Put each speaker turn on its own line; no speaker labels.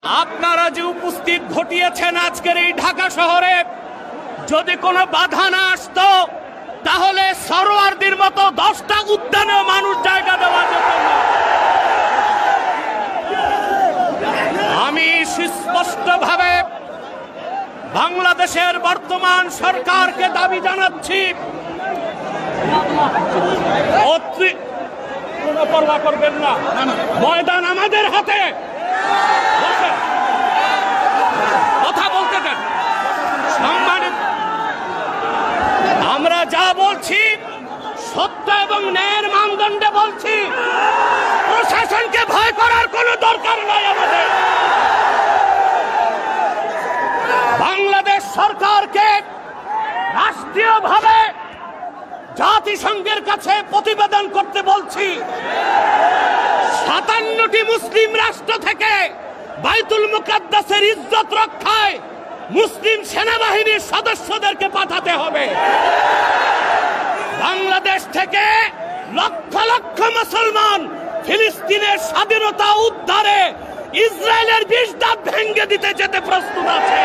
আপনারা যে উপস্থিত ঘটিয়েছেন আজকের এই ঢাকা শহরে, যদি কোনো বাধা না আসতো তাহলে সরোয়ারদের মতো 10টা উদ্যানে মানুষ জায়গা দেওয়া যেত না। আমি সুস্পষ্টভাবে বাংলাদেশের বর্তমান সরকারকে দাবি জানাচ্ছি, কোনো পরোয়া করবেন না, ময়দান আমাদের হাতে। কথা বলতে দেন। সম্মানিত, আমরা যা বলছি সত্য এবং ন্যায়ের মানদণ্ডে বলছি। প্রশাসনকে ভয় করার কোনো দরকার নাই আমাদের। বাংলাদেশ সরকারকে রাষ্ট্রীয়ভাবে জাতিসংঘের কাছে প্রতিবেদন করতে বলছি। 57টি মুসলিম রাষ্ট্র থেকে বাইতুল মুকাদ্দাসের ইজ্জত রক্ষায় মুসলিম সেনাবাহিনীর সদস্যদেরকে পাঠাতে হবে। বাংলাদেশ থেকে লক্ষ লক্ষ মুসলমান ফিলিস্তিনের স্বাধীনতা উদ্ধারে ইসরায়েলের 20 দাঁত ভেঙে দিতে যেতে প্রস্তুত আছে।